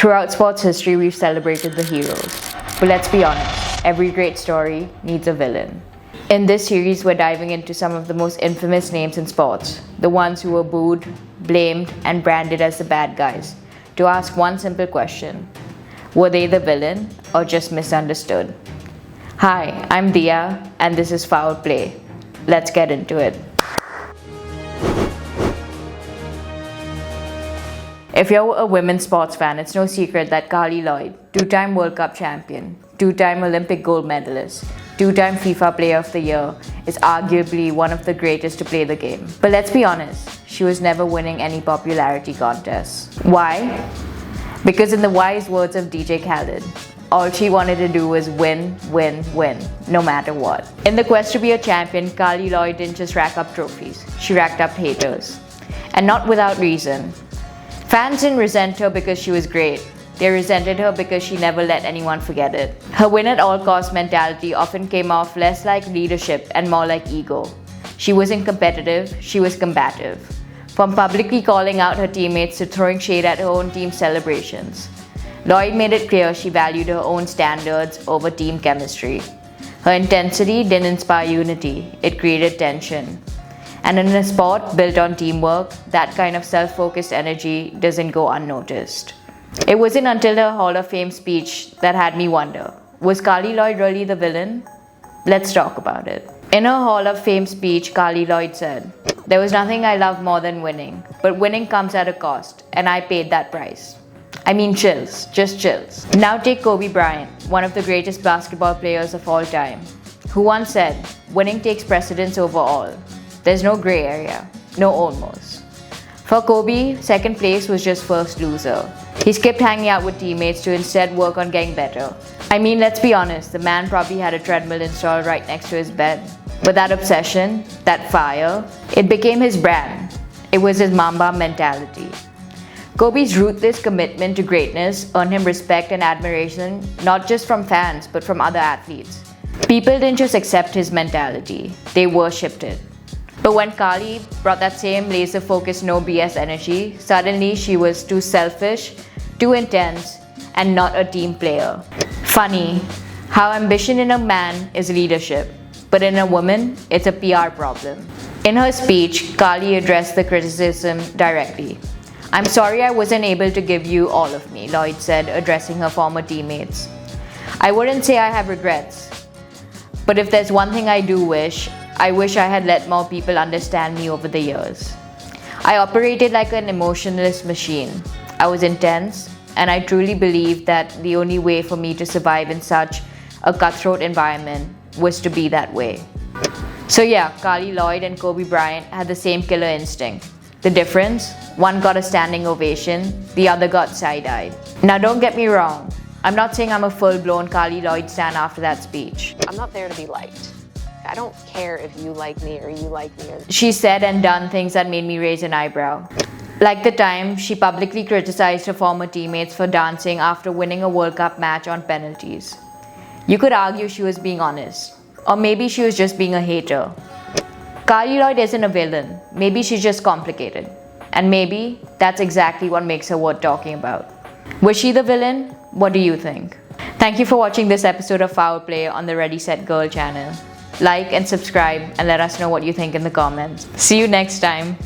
Throughout sports history, we've celebrated the heroes. But let's be honest, every great story needs a villain. In this series, we're diving into some of the most infamous names in sports, the ones who were booed, blamed, and branded as the bad guys, to ask one simple question: were they the villain or just misunderstood? Hi, I'm Dia, and this is Foul Play. Let's get into it. If you're a women's sports fan, it's no secret that Carli Lloyd, two-time World Cup champion, two-time Olympic gold medalist, two-time FIFA Player of the Year, is arguably one of the greatest to play the game. But let's be honest, she was never winning any popularity contests. Why? Because in the wise words of DJ Khaled, all she wanted to do was win, win, win, no matter what. In the quest to be a champion, Carli Lloyd didn't just rack up trophies, she racked up haters. And not without reason. Fans didn't resent her because she was great. They resented her because she never let anyone forget it. Her win-at-all-cost mentality often came off less like leadership and more like ego. She wasn't competitive, she was combative. From publicly calling out her teammates to throwing shade at her own team's celebrations, Lloyd made it clear she valued her own standards over team chemistry. Her intensity didn't inspire unity, it created tension. And in a sport built on teamwork, that kind of self-focused energy doesn't go unnoticed. It wasn't until her Hall of Fame speech that had me wonder, was Carli Lloyd really the villain? Let's talk about it. In her Hall of Fame speech, Carli Lloyd said, "There was nothing I love more than winning, but winning comes at a cost, and I paid that price." I mean, chills, just chills. Now take Kobe Bryant, one of the greatest basketball players of all time, who once said, "Winning takes precedence over all. There's no gray area, no almost." For Kobe, second place was just first loser. He skipped hanging out with teammates to instead work on getting better. I mean, let's be honest, the man probably had a treadmill installed right next to his bed. But that obsession, that fire, it became his brand. It was his Mamba mentality. Kobe's ruthless commitment to greatness earned him respect and admiration, not just from fans, but from other athletes. People didn't just accept his mentality, they worshipped it. But when Carli brought that same laser-focused no BS energy, suddenly she was too selfish, too intense, and not a team player. Funny how ambition in a man is leadership, but in a woman, it's a PR problem. In her speech, Carli addressed the criticism directly. "I'm sorry I wasn't able to give you all of me," Lloyd said, addressing her former teammates. "I wouldn't say I have regrets, but if there's one thing I do wish, I wish I had let more people understand me over the years. I operated like an emotionless machine. I was intense, and I truly believed that the only way for me to survive in such a cutthroat environment was to be that way." So yeah, Carli Lloyd and Kobe Bryant had the same killer instinct. The difference? One got a standing ovation, the other got side-eyed. Now don't get me wrong, I'm not saying I'm a full-blown Carli Lloyd stan after that speech. "I'm not there to be liked. I don't care if you like me or you like me." She said and done things that made me raise an eyebrow. Like the time she publicly criticized her former teammates for dancing after winning a World Cup match on penalties. You could argue she was being honest, or maybe she was just being a hater. Carli Lloyd isn't a villain, maybe she's just complicated. And maybe that's exactly what makes her worth talking about. Was she the villain? What do you think? Thank you for watching this episode of Foul Play on the Ready Set Girl channel. Like and subscribe and let us know what you think in the comments. See you next time.